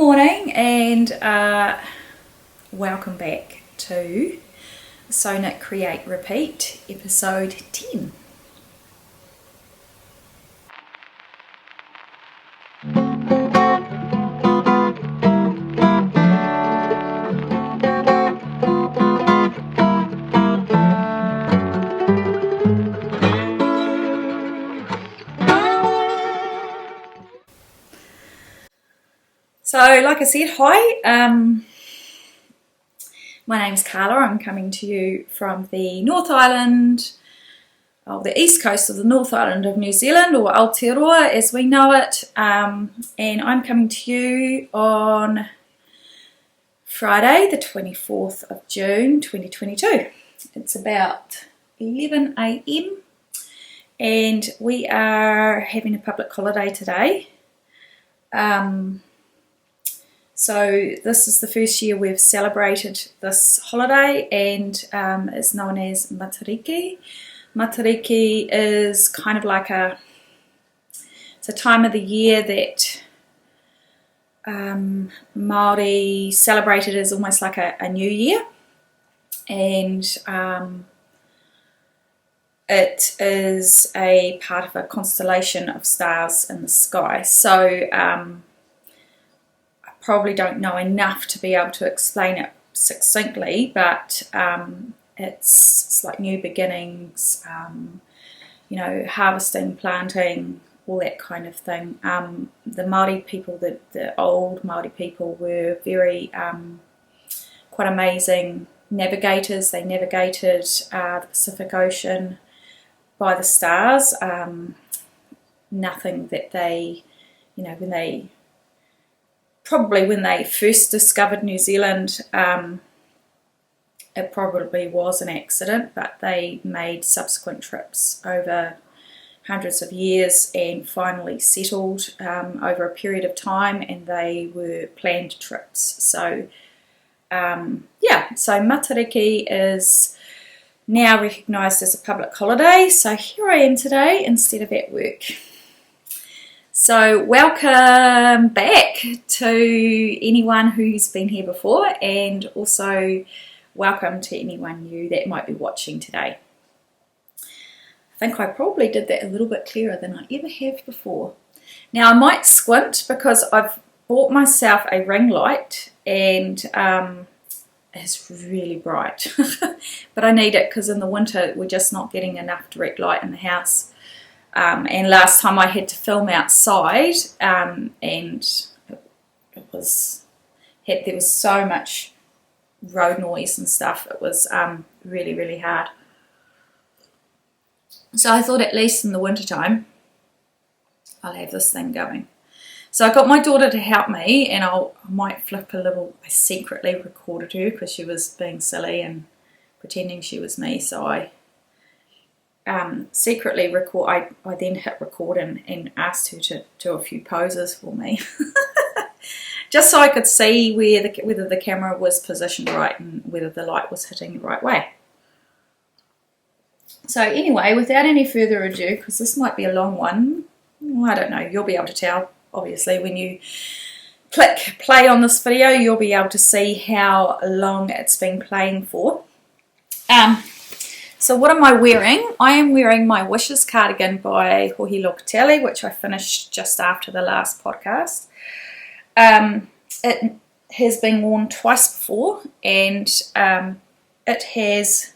morning and welcome back to Sew Knit Create Repeat episode 10. So, like I said, hi, my name's Carla. I'm coming to you from the North Island, the east coast of the North Island of New Zealand, or Aotearoa as we know it, and I'm coming to you on Friday the 24th of June 2022. It's about 11 a.m. and we are having a public holiday today. So this is the first year we've celebrated this holiday, and it's known as Matariki. Matariki is kind of like it's a time of the year that Māori celebrated as almost like a new year, and it is a part of a constellation of stars in the sky. So probably don't know enough to be able to explain it succinctly, but it's like new beginnings, harvesting, planting, all that kind of thing. The Māori people, the old Māori people, were very quite amazing navigators. They navigated the Pacific Ocean by the stars. Nothing that they, when they first discovered New Zealand, it probably was an accident, but they made subsequent trips over hundreds of years and finally settled over a period of time, and they were planned trips. So so Matariki is now recognised as a public holiday, so here I am today instead of at work. So welcome back to anyone who's been here before, and also welcome to anyone new that might be watching today. I think I probably did that a little bit clearer than I ever have before. Now I might squint because I've bought myself a ring light, and it's really bright, but I need it because in the winter we're just not getting enough direct light in the house. And last time I had to film outside, and there was so much road noise and stuff. It was really, really hard. So I thought at least in the winter time I'll have this thing going. So I got my daughter to help me, and I might flick a little. I secretly recorded her because she was being silly and pretending she was me. So I secretly record. I then hit record and asked her to do a few poses for me, just so I could see whether the camera was positioned right and whether the light was hitting the right way. So anyway, without any further ado, because this might be a long one, I don't know, you'll be able to tell, obviously, when you click play on this video, you'll be able to see how long it's been playing for. So what am I wearing? I am wearing my Wishes cardigan by Locatelli, which I finished just after the last podcast. It has been worn twice before, and it has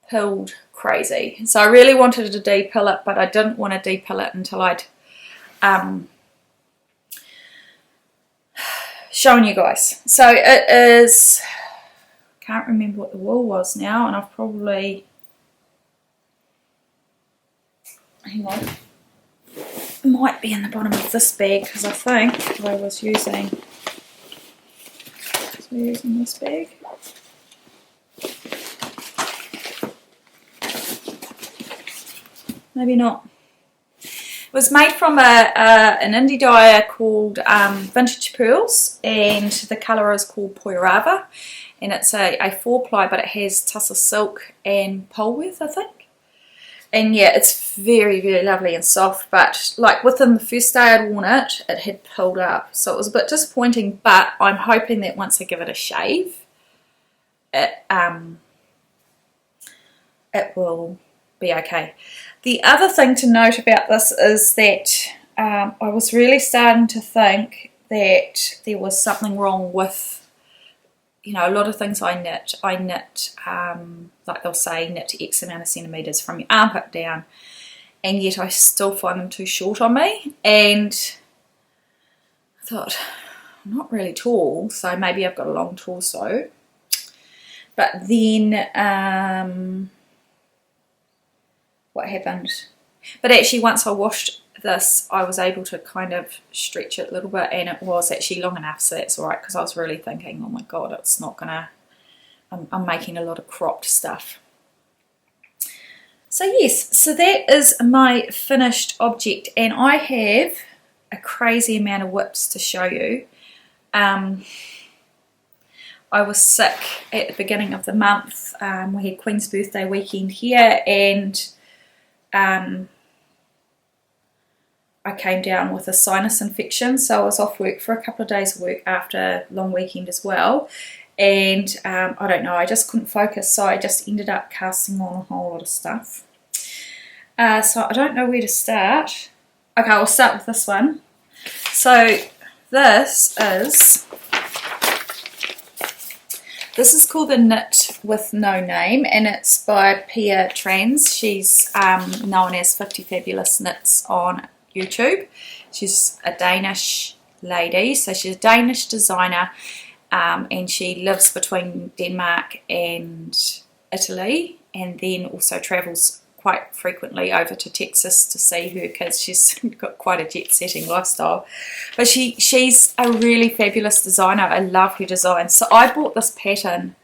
pilled crazy. So I really wanted to depill it, but I didn't want to depill it until I'd shown you guys. So it is... can't remember what the wool was now, and I've probably, hang on, it might be in the bottom of this bag, because I think I was using this bag. Maybe not. It was made from an indie dyer called Vintage Purls, and the colour is called Poerava. And it's a 4-ply, but it has tussar silk and polewith, I think. And yeah, it's very, very lovely and soft, but like within the first day I'd worn it, it had pulled up. So it was a bit disappointing, but I'm hoping that once I give it a shave, it will be okay. The other thing to note about this is that I was really starting to think that there was something wrong with, you know, a lot of things I knit, like they'll say knit X amount of centimetres from your armpit down, and yet I still find them too short on me. And I thought, I'm not really tall, so maybe I've got a long torso. But then, what happened? But actually, once I washed this, I was able to kind of stretch it a little bit, and it was actually long enough, so that's alright, because I was really thinking, oh my god, it's not gonna, I'm making a lot of cropped stuff. So yes, so that is my finished object, and I have a crazy amount of whips to show you. I was sick at the beginning of the month. We had Queen's birthday weekend here, and I came down with a sinus infection, so I was off work for a couple of days of work after a long weekend as well, and I don't know, I just couldn't focus, so I just ended up casting on a whole lot of stuff. So I don't know where to start. Okay, I'll start with this one. So this is called the Knit with No Name, and it's by Pia Trans. She's known as 50 Fabulous Knits on YouTube. She's a Danish lady, so she's a Danish designer, and she lives between Denmark and Italy, and then also travels quite frequently over to Texas to see her kids. She's got quite a jet-setting lifestyle, but she's a really fabulous designer. I love her designs. So I bought this pattern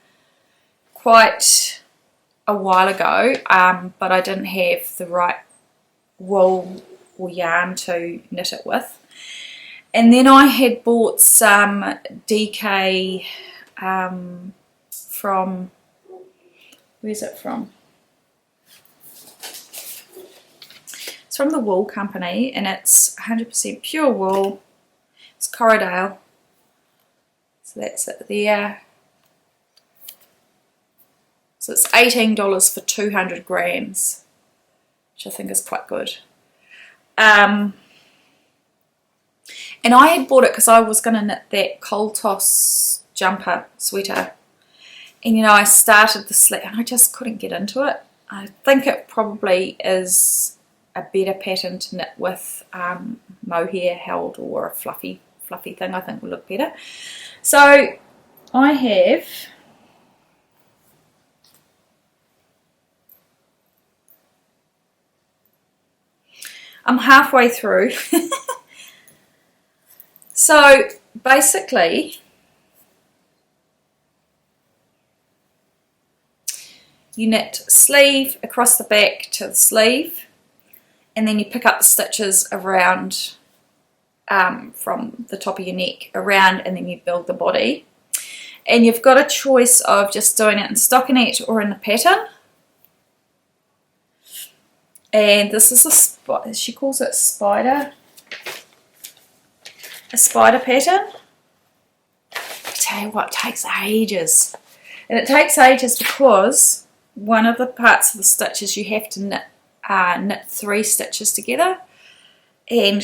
quite a while ago, but I didn't have the right wool or yarn to knit it with. And then I had bought some DK from, where's it from? It's from the Wool Company, and it's 100% pure wool. It's Corriedale. So that's it there. So it's $18 for 200 grams, which I think is quite good. And I had bought it because I was going to knit that coal toss jumper sweater, and you know, I started the sleeve and I just couldn't get into it. I think it probably is a better pattern to knit with mohair held, or a fluffy thing. I think will look better. So I have I'm halfway through. So basically, you knit sleeve across the back to the sleeve, and then you pick up the stitches around from the top of your neck around, and then you build the body. And you've got a choice of just doing it in stockinette or in the pattern. And this is she calls it a spider pattern. I tell you what, it takes ages. And it takes ages because one of the parts of the stitches you have to knit 3 stitches together. And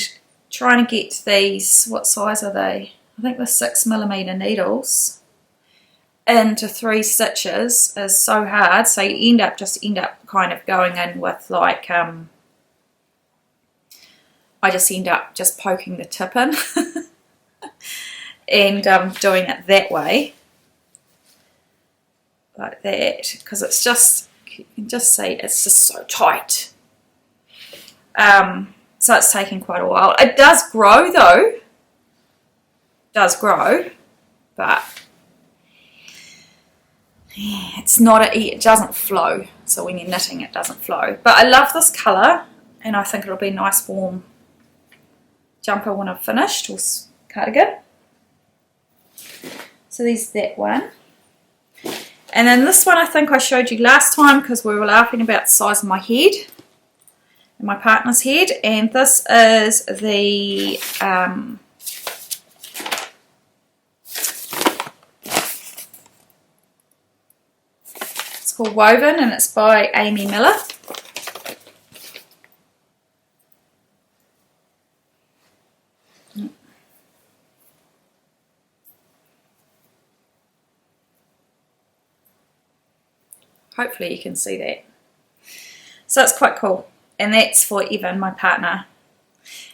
trying to get these, what size are they? I think they're 6mm needles into 3 stitches is so hard. So you end up kind of going in with like I just end up just poking the tip in and doing it that way, like that, because it's just, you can just see it's just so tight. So it's taking quite a while. It does grow though, but yeah, it doesn't flow. So when you're knitting, it doesn't flow. But I love this colour, and I think it'll be a nice warm jumper when I've finished, or cardigan. So there's that one. And then this one I think I showed you last time because we were laughing about the size of my head. and my partner's head, and this is the it's called Woven, and it's by Amy Miller. Hopefully you can see that. So it's quite cool, and that's for Evan, my partner.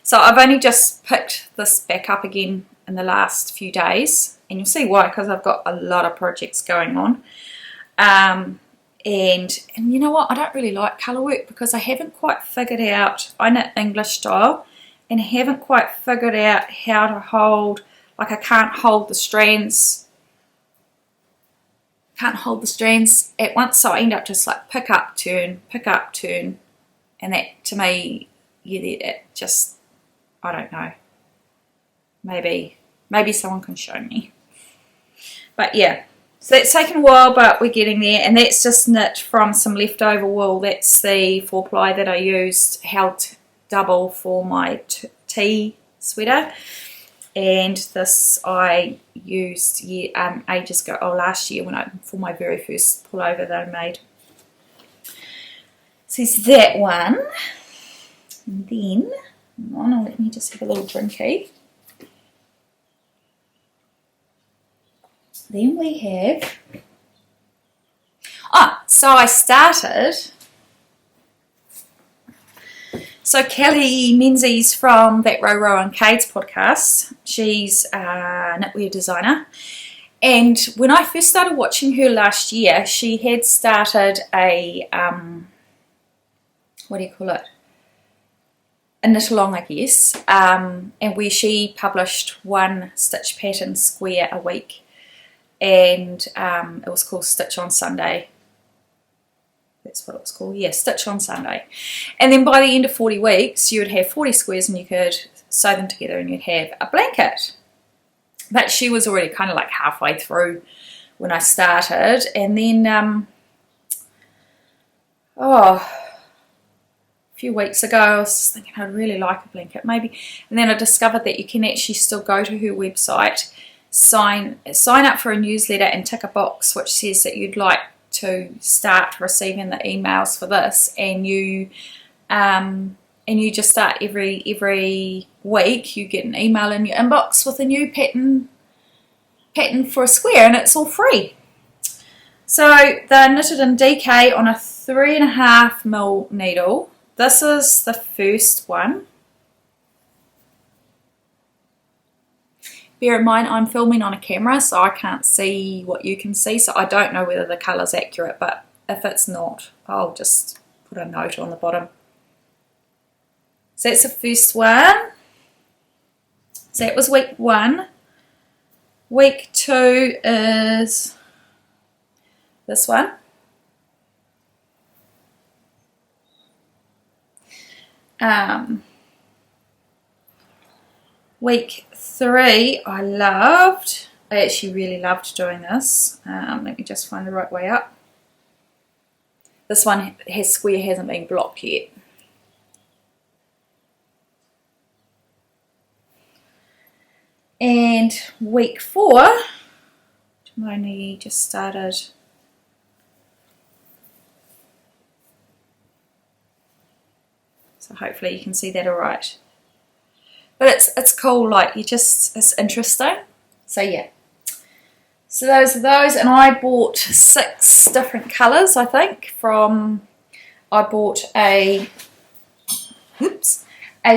So I've only just picked this back up again in the last few days, and you'll see why, because I've got a lot of projects going on. And you know what, I don't really like colour work because I haven't quite figured out, I knit English style, and I haven't quite figured out how to hold, like I can't hold the strands at once, so I end up just like pick up, turn, and that to me, yeah, it just, I don't know, maybe someone can show me. But yeah, so that's taken a while, but we're getting there, and that's just knit from some leftover wool. That's the 4-ply that I used, held double for my tea sweater. And this I used ages ago, last year, for my very first pullover that I made. So it's that one. And then, let me just have a little drinky. Then we have, so I started. So Kelly Menzies from that Rowrow and Kades podcast, she's a knitwear designer, and when I first started watching her last year, she had started a, what do you call it, a knit along, I guess, and where she published one stitch pattern square a week, and it was called Stitch on Sunday. That's what it was called, yeah, Stitch on Sunday. And then by the end of 40 weeks, you would have 40 squares and you could sew them together and you'd have a blanket. But she was already kind of like halfway through when I started. And then, a few weeks ago, I was just thinking I'd really like a blanket, maybe. And then I discovered that you can actually still go to her website, sign up for a newsletter and tick a box which says that you'd like to start receiving the emails for this, and you just start every week you get an email in your inbox with a new pattern for a square, and it's all free. So they're knitted in DK on a 3.5mm needle. This is the first one. Bear in mind, I'm filming on a camera, so I can't see what you can see, so I don't know whether the colour's accurate, but if it's not, I'll just put a note on the bottom. So that's the first one. So that was week 1. Week 2 is this one. Week 3, I actually really loved doing this. Let me just find the right way up. This one square hasn't been blocked yet. And week 4, I only just started. So hopefully you can see that all right. But it's cool, like it's interesting. So yeah. So those are those, and I bought 6 different colours, I think, I bought a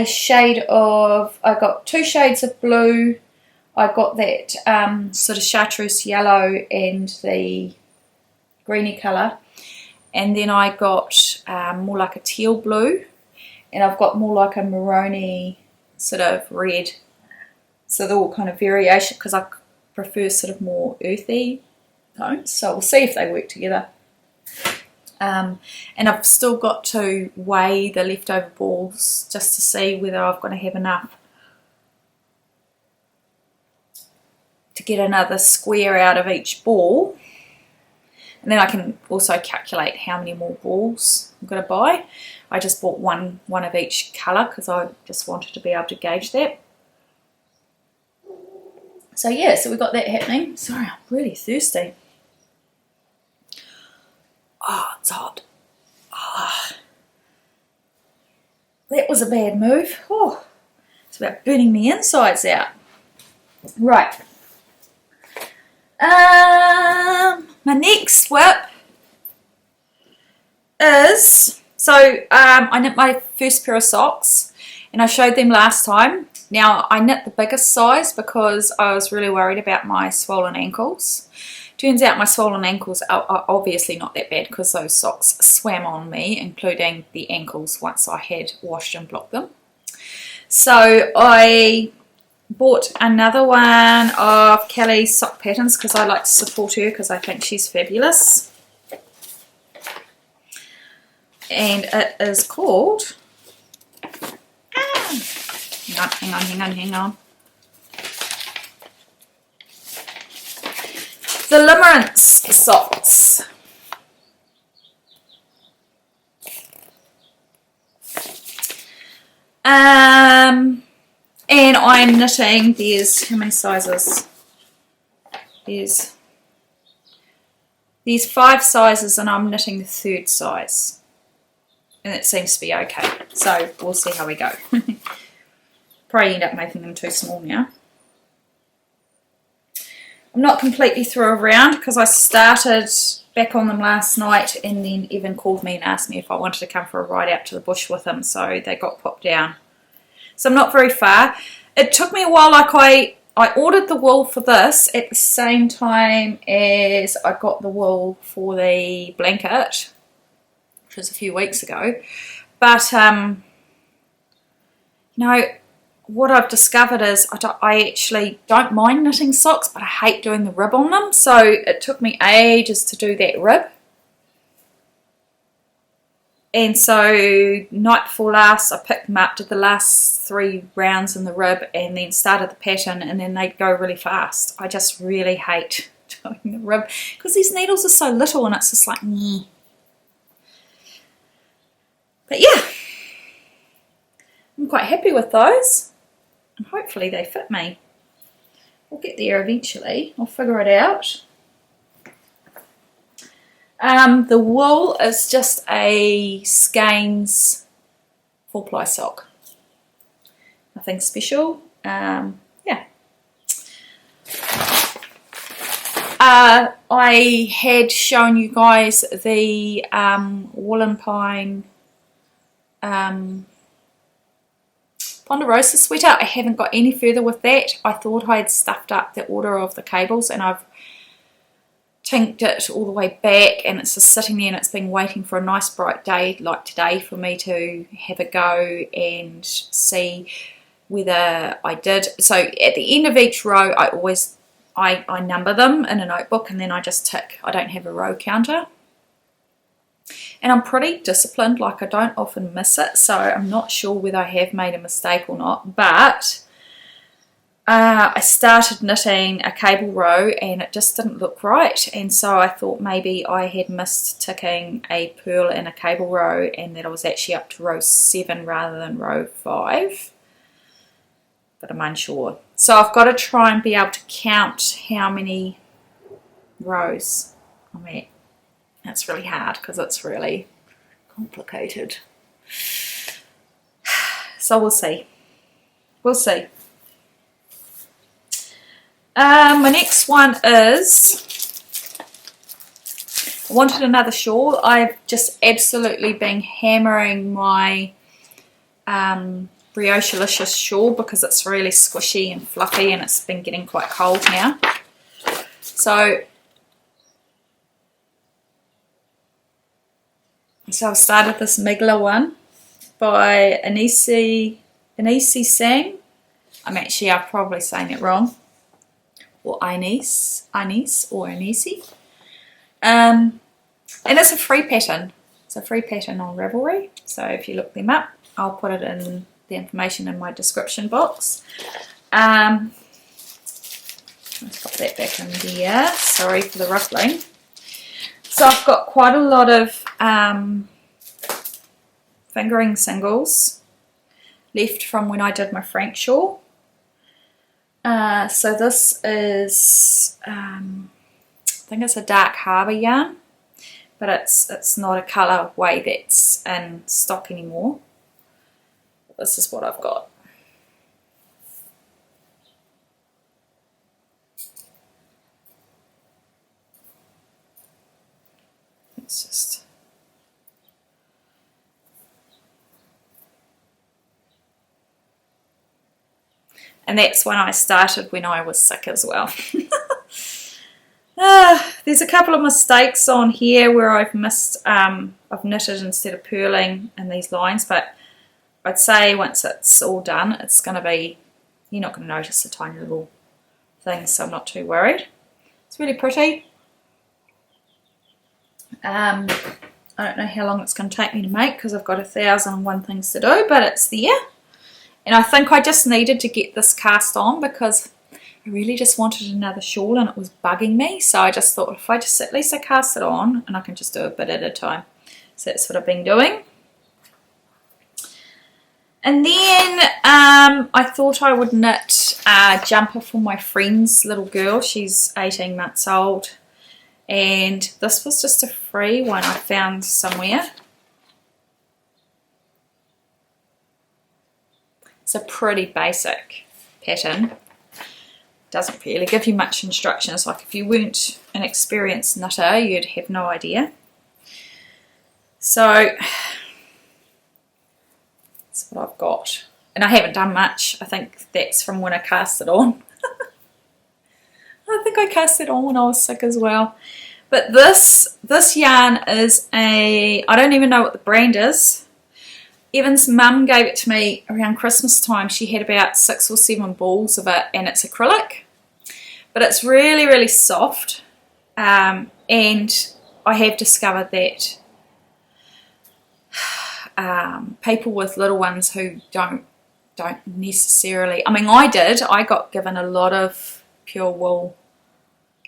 shade of, I got 2 shades of blue, I got that sort of chartreuse yellow and the greeny colour, and then I got more like a teal blue, and I've got more like a maroony sort of red. So they're all kind of variation because I prefer sort of more earthy tones. So we'll see if they work together. And I've still got to weigh the leftover balls just to see whether I'm going to have enough to get another square out of each ball. And then I can also calculate how many more balls I'm going to buy. I just bought one of each colour because I just wanted to be able to gauge that. So yeah, so we got that happening. Sorry, I'm really thirsty. Oh, it's hot. Oh, that was a bad move. Oh, it's about burning my insides out. Right. My next whip is, so I knit my first pair of socks and I showed them last time. Now I knit the biggest size because I was really worried about my swollen ankles. Turns out my swollen ankles are obviously not that bad because those socks swam on me, including the ankles once I had washed and blocked them. So I bought another one of Kelly's sock patterns because I like to support her because I think she's fabulous. And it is called, hang on. The Limerance socks. And I'm knitting, there's, how many sizes? There's 5 sizes and I'm knitting the 3rd size. And it seems to be okay. So we'll see how we go. Probably end up making them too small now. I'm not completely through around because I started back on them last night and then Evan called me and asked me if I wanted to come for a ride out to the bush with him, so they got popped down. So I'm not very far. It took me a while, like I ordered the wool for this at the same time as I got the wool for the blanket, which was a few weeks ago. But, you know, what I've discovered is I actually don't mind knitting socks, but I hate doing the rib on them. So it took me ages to do that rib. And so night before last, I picked them up, did the last 3 rounds in the rib, and then started the pattern, and then they'd go really fast. I just really hate doing the rib because these needles are so little, and it's just like, meh. But yeah, I'm quite happy with those. And hopefully they fit me. We'll get there eventually. I'll figure it out. The wool is just a Skeins 4-ply sock. Nothing special. Yeah. I had shown you guys the Woolen Pine Ponderosa sweater. I haven't got any further with that. I thought I had stuffed up the order of the cables and I've tinked it all the way back and it's just sitting there and it's been waiting for a nice bright day like today for me to have a go and see whether I did. So at the end of each row I number them in a notebook and then I just tick. I don't have a row counter. And I'm pretty disciplined, like I don't often miss it, so I'm not sure whether I have made a mistake or not, but I started knitting a cable row and it just didn't look right, and so I thought maybe I had missed ticking a purl in a cable row and that I was actually up to row 7 rather than row 5, but I'm unsure. So I've got to try and be able to count how many rows I'm at. That's really hard because it's really complicated. So we'll see. We'll see. My next one is, I wanted another shawl. I've just absolutely been hammering my Brioche-licious shawl because it's really squishy and fluffy and it's been getting quite cold now. So I've started this Migla one by Inese Sang. I'm probably saying it wrong. Or Inese or Inese. And it's a free pattern. It's a free pattern on Ravelry. So if you look them up, I'll put it in the information in my description box. Let's put that back in there. Sorry for the ruffling. So I've got quite a lot of fingering singles left from when I did my Frank shawl. So this is, I think it's a Dark Harbour yarn, but it's not a colourway that's in stock anymore. This is what I've got. It's just... And that's when I started when I was sick as well. There's a couple of mistakes on here where I've missed, I've knitted instead of purling in these lines, but I'd say once it's all done, it's going to be, you're not going to notice the tiny little things, so I'm not too worried. It's really pretty. I don't know how long it's going to take me to make because I've got 1,001 things to do, but it's there. And I think I just needed to get this cast on because I really just wanted another shawl and it was bugging me. So I just thought if I just at least I cast it on and I can just do a bit at a time. So that's what I've been doing. And then I thought I would knit a jumper for my friend's little girl. She's 18 months old. And this was just a free one I found somewhere. It's a pretty basic pattern. Doesn't really give you much instructions. Like if you weren't an experienced knitter, you'd have no idea. So that's what I've got. And I haven't done much. I think that's from when I cast it on. I think I cast it on when I was sick as well. But this yarn is I don't even know what the brand is. Evan's mum gave it to me around Christmas time. She had about 6 or 7 balls of it, and it's acrylic. But it's really, really soft. And I have discovered that people with little ones who don't necessarily... I mean, I got given a lot of pure wool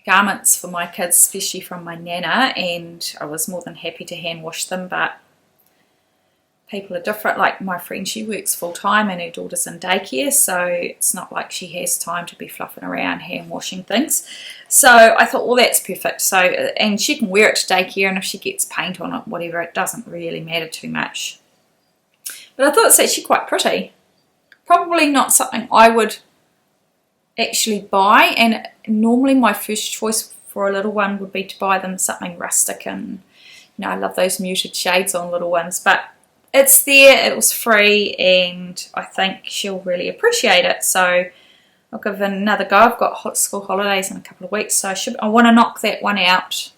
garments for my kids, especially from my nana, and I was more than happy to hand wash them, but people are different. Like my friend, she works full time and her daughter's in daycare, so it's not like she has time to be fluffing around hand washing things. So I thought, well, that's perfect. So, and she can wear it to daycare, and if she gets paint on it, whatever, it doesn't really matter too much. But I thought it's actually quite pretty. Probably not something I would actually buy, and normally my first choice for a little one would be to buy them something rustic, and you know, I love those muted shades on little ones, but it's there, it was free, and I think she'll really appreciate it. So I'll give it another go. I've got school holidays in a couple of weeks, so I want to knock that one out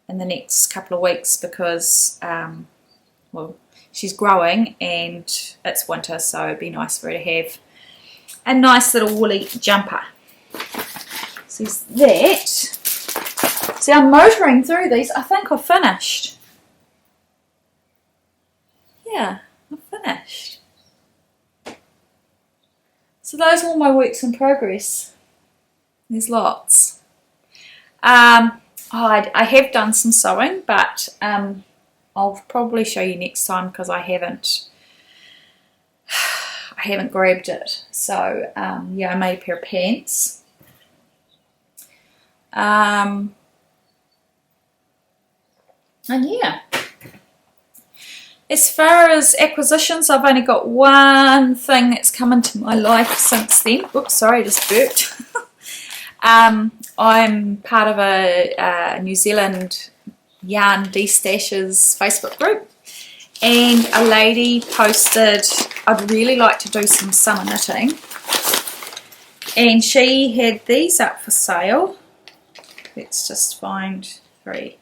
in the next couple of weeks because well, she's growing and it's winter, so it'd be nice for her to have a nice little woolly jumper. So there's that. See, I'm motoring through these. I think I've finished. Yeah, I've finished. So those are all my works in progress. There's lots. I have done some sewing, but I'll probably show you next time because I haven't grabbed it. So yeah, I made a pair of pants. And yeah, as far as acquisitions, I've only got one thing that's come into my life since then. Oops, sorry, I just burped. I'm part of a New Zealand yarn destashes Facebook group, and a lady posted, I'd really like to do some summer knitting, and she had these up for sale. Let's just find 3.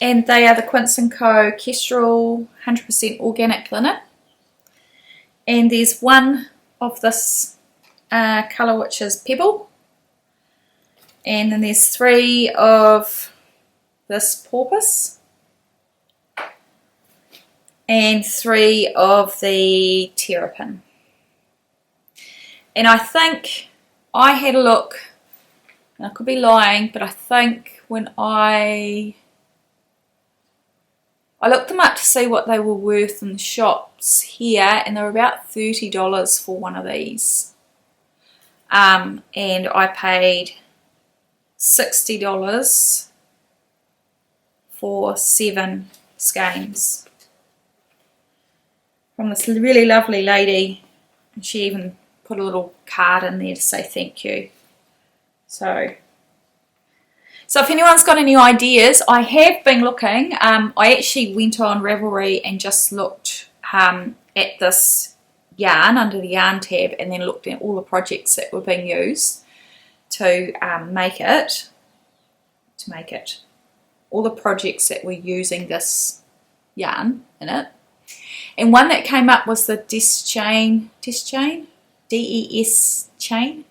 And they are the Quince & Co. Kestrel 100% organic linen. And there's one of this colour, which is Pebble. And then there's 3 of this Porpoise. And 3 of the Terrapin. And I think I had a look, and I could be lying, but I think when I looked them up to see what they were worth in the shops here, and they were about $30 for one of these. And I paid $60 for 7 skeins from this really lovely lady, and she even put a little card in there to say thank you. So if anyone's got any ideas, I have been looking. I actually went on Ravelry and just looked at this yarn under the yarn tab, and then looked at all the projects that were being used to make it. All the projects that were using this yarn in it. And one that came up was the DES chain, DES chain.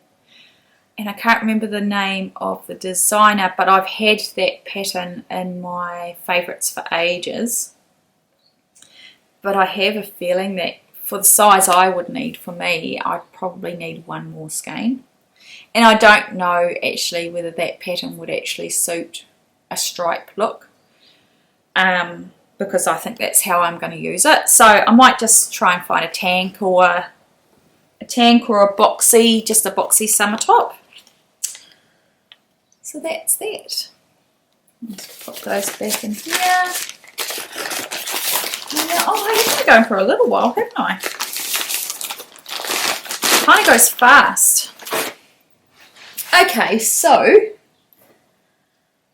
And I can't remember the name of the designer, but I've had that pattern in my favourites for ages. But I have a feeling that for the size I would need, for me, I'd probably need one more skein. And I don't know actually whether that pattern would actually suit a stripe look, because I think that's how I'm going to use it. So I might just try and find a tank or a boxy, just a boxy summer top. So that's that. Let's put those back in here. Yeah, oh, I've been going for a little while, haven't I? Kind of goes fast. Okay, so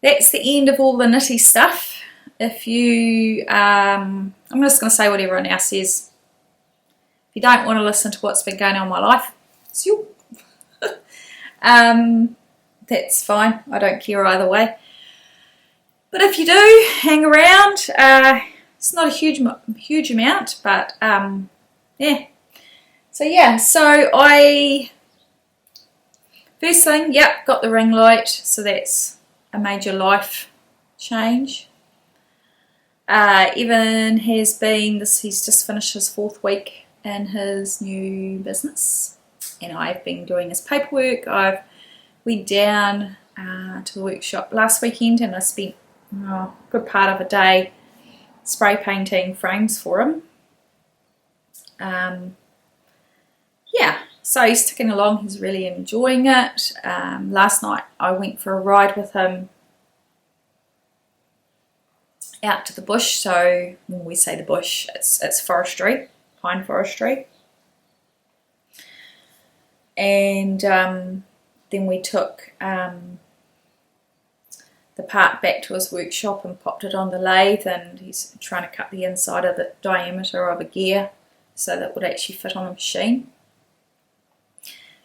that's the end of all the knitty stuff. If you, I'm just going to say what everyone else says. If you don't want to listen to what's been going on in my life, it's you. That's fine. I don't care either way. But if you do hang around, it's not a huge amount, but yeah. So I first thing, yep, got the ring light. So that's a major life change. Evan has been he's just finished his 4th week in his new business, and I've been doing his paperwork. I went down to the workshop last weekend, and I spent a good part of a day spray painting frames for him. Yeah, so he's ticking along. He's really enjoying it. Last night I went for a ride with him out to the bush. So when we say the bush, it's forestry, pine forestry. And then we took the part back to his workshop and popped it on the lathe, and he's trying to cut the inside of the diameter of a gear so that it would actually fit on a machine.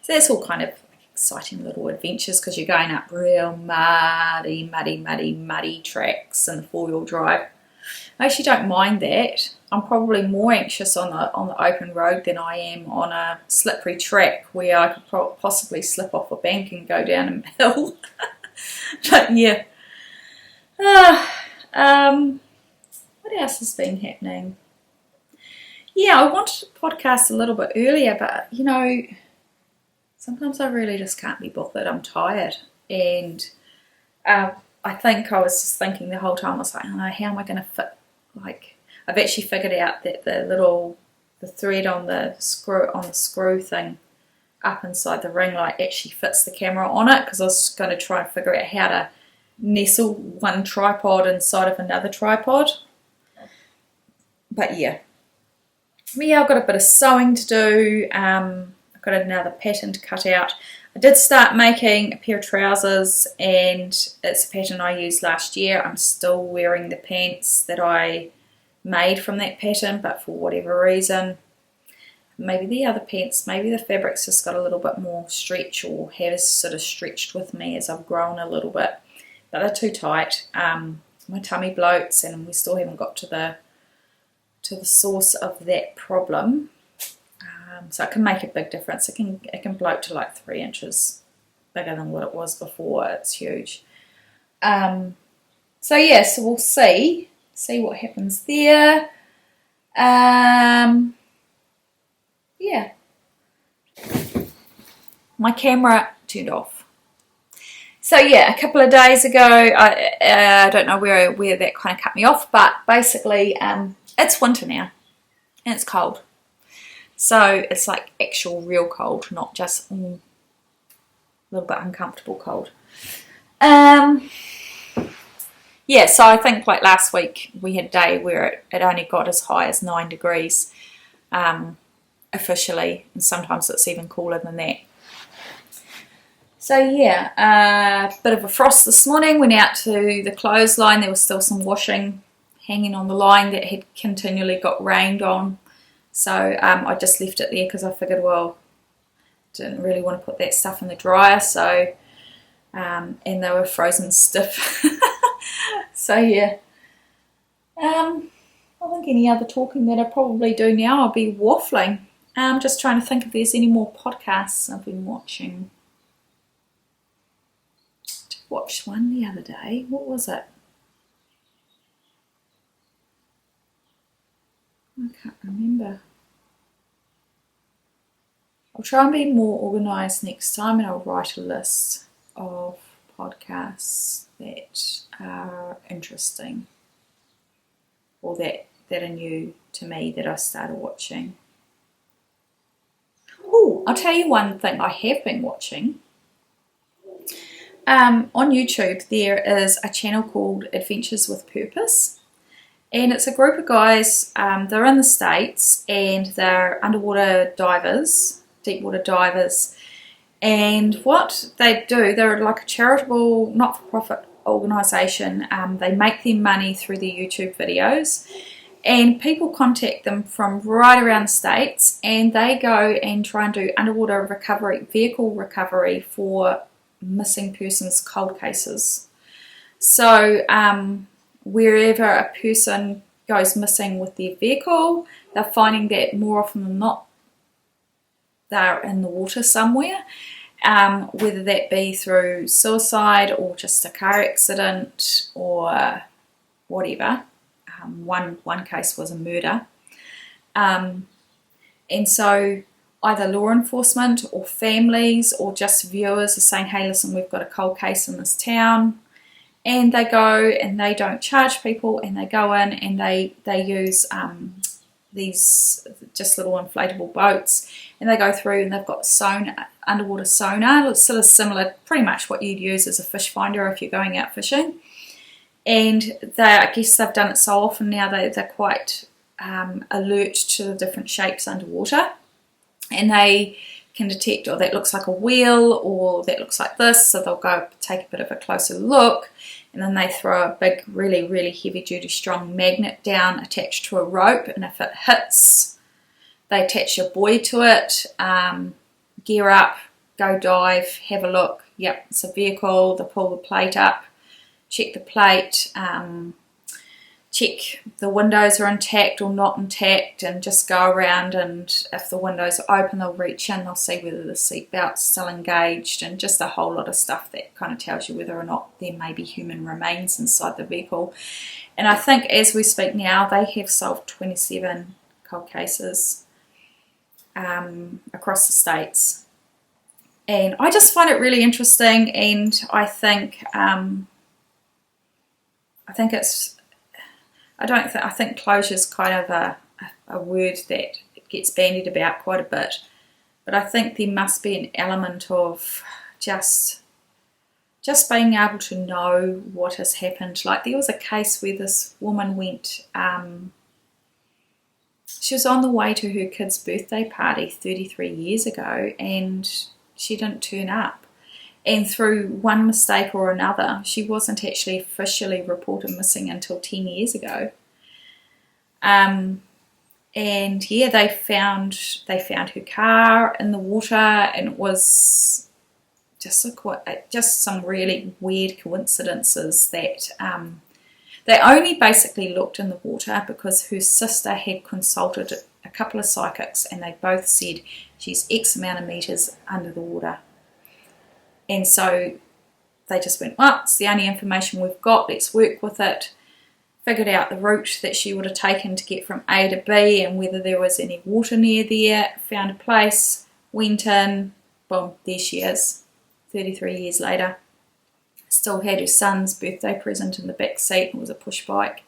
So that's all kind of exciting little adventures, because you're going up real muddy tracks in the 4-wheel drive. I actually don't mind that. I'm probably more anxious on the open road than I am on a slippery track where I could possibly slip off a bank and go down a hill. But yeah. What else has been happening? Yeah, I wanted to podcast a little bit earlier, but you know, sometimes I really just can't be bothered. I'm tired, and I think I was just thinking the whole time, I was like, oh, how am I going to fit? Like, I've actually figured out that the thread on the screw thing up inside the ring light actually fits the camera on it, because I was going to try and figure out how to nestle one tripod inside of another tripod. But yeah, I've got a bit of sewing to do. I've got another pattern to cut out. I did start making a pair of trousers, and it's a pattern I used last year. I'm still wearing the pants that I made from that pattern, but for whatever reason, maybe the other pants, maybe the fabric's just got a little bit more stretch, or has sort of stretched with me as I've grown a little bit, but they're too tight. My tummy bloats, and we still haven't got to the source of that problem. So it can make a big difference. It can bloat to like 3 inches bigger than what it was before. It's huge. So yeah, so we'll see what happens there. Yeah. my camera turned off. So yeah, a couple of days ago, I don't know where that kind of cut me off, but basically it's winter now and it's cold. So it's like actual real cold, not just a little bit uncomfortable cold. Yeah, so I think like last week we had a day where it only got as high as 9 degrees officially, and sometimes it's even cooler than that. So yeah, a bit of a frost this morning. Went out to the clothesline. There was still some washing hanging on the line that had continually got rained on. So I just left it there because I figured, well, didn't really want to put that stuff in the dryer. So and they were frozen stiff. So yeah, I think any other talking that I probably do now, I'll be waffling. I'm just trying to think if there's any more podcasts I've been watching. I watched one the other day. What was it? I can't remember. I'll try and be more organised next time, and I'll write a list of podcasts that are interesting or that are new to me that I started watching. Oh, I'll tell you one thing I have been watching. On YouTube there is a channel called Adventures with Purpose, and it's a group of guys. They're in the States and they're underwater divers, deep water divers. And what they do, they're like a charitable, not-for-profit organisation. They make their money through their YouTube videos, and people contact them from right around the States, and they go and try and do underwater recovery, vehicle recovery for missing persons cold cases. So wherever a person goes missing with their vehicle, they're finding that more often than not they're in the water somewhere, whether that be through suicide or just a car accident or whatever. One case was a murder. And so either law enforcement or families or just viewers are saying, hey, listen, we've got a cold case in this town. And they go and they don't charge people, and they go in and they use these just little inflatable boats, and they go through and they've got underwater sonar. It's sort of similar, pretty much what you'd use as a fish finder if you're going out fishing. And I guess they've done it so often now they're quite alert to the different shapes underwater, and they can detect, or that looks like a wheel, or that looks like this, so they'll go take a bit of a closer look, and then they throw a big, really, really heavy duty strong magnet down attached to a rope, and if it hits, they attach your buoy to it, gear up, go dive, have a look, yep, it's a vehicle, they pull the plate up, check the plate, check the windows are intact or not intact, and just go around, and if the windows are open they'll reach in, they'll see whether the seat belt's still engaged, and just a whole lot of stuff that kind of tells you whether or not there may be human remains inside the vehicle. And I think as we speak now they have solved 27 cold cases across the States, and I just find it really interesting, and I think I think closure is kind of a word that gets bandied about quite a bit, but I think there must be an element of just being able to know what has happened. Like there was a case where this woman went, she was on the way to her kid's birthday party 33 years ago, and she didn't turn up. And through one mistake or another, she wasn't actually officially reported missing until 10 years ago. And yeah, they found her car in the water, and it was just some really weird coincidences that they only basically looked in the water because her sister had consulted a couple of psychics, and they both said she's X amount of meters under the water. And so they just went, well, it's the only information we've got, let's work with it. Figured out the route that she would have taken to get from A to B and whether there was any water near there, found a place, went in, well, there she is, 33 years later. Still had her son's birthday present in the back seat. It was a push bike.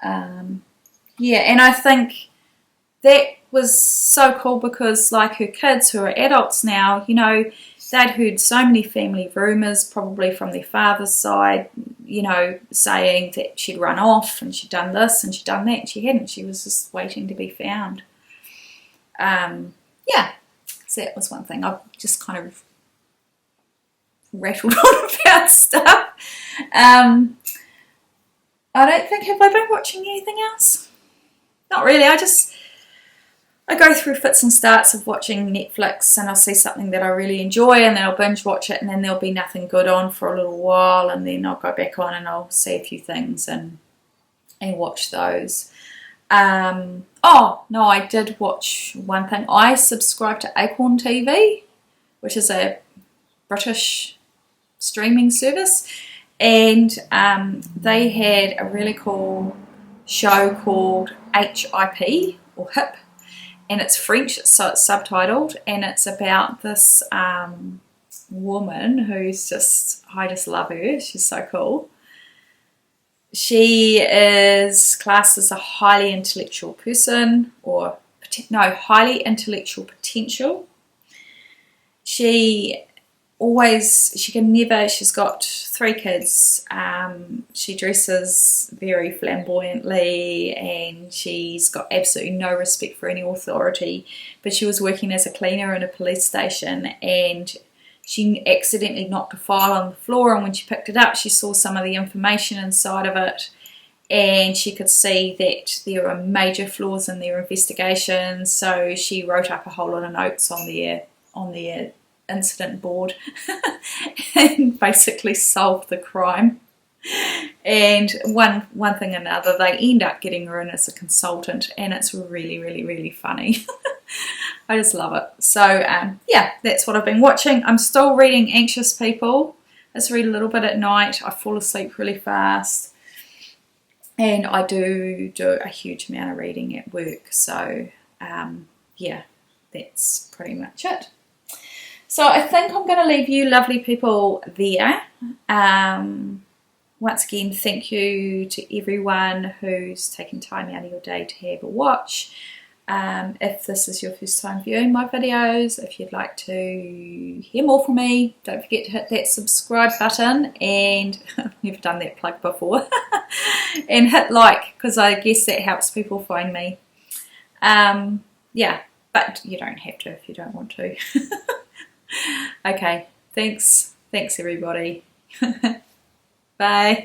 Yeah, and I think that was so cool because, like, her kids who are adults now, you know, they'd heard so many family rumours, probably from their father's side, you know, saying that she'd run off and she'd done this and she'd done that. And she hadn't. She was just waiting to be found. Yeah, so that was one thing. I've just kind of rattled on about stuff. I don't think, have I been watching anything else? Not really. I go through fits and starts of watching Netflix, and I'll see something that I really enjoy and then I'll binge watch it, and then there'll be nothing good on for a little while, and then I'll go back on and I'll see a few things and watch those. Oh no, I did watch one thing. I subscribe to Acorn TV, which is a British streaming service, and they had a really cool show called HIP or HIP, and it's French, so it's subtitled, and it's about this woman who's I just love her. She's so cool. She is classed as a highly intellectual person, or no, highly intellectual potential. She's got 3 kids. She dresses very flamboyantly, and she's got absolutely no respect for any authority. But she was working as a cleaner in a police station, and she accidentally knocked a file on the floor, and when she picked it up, she saw some of the information inside of it, and she could see that there were major flaws in their investigation. So she wrote up a whole lot of notes on their incident board and basically solved the crime. And one thing or another, they end up getting her in as a consultant, and it's really, really, really funny. I just love it. So yeah, that's what I've been watching. I'm still reading Anxious People. I just read a little bit at night. I fall asleep really fast, and I do a huge amount of reading at work. So yeah, that's pretty much it. So I think I'm going to leave you lovely people there. Once again, thank you to everyone who's taken time out of your day to have a watch. If this is your first time viewing my videos, if you'd like to hear more from me, don't forget to hit that subscribe button, and I've never done that plug before, and hit like, because I guess that helps people find me. Yeah, but you don't have to if you don't want to. Okay, thanks everybody. Bye.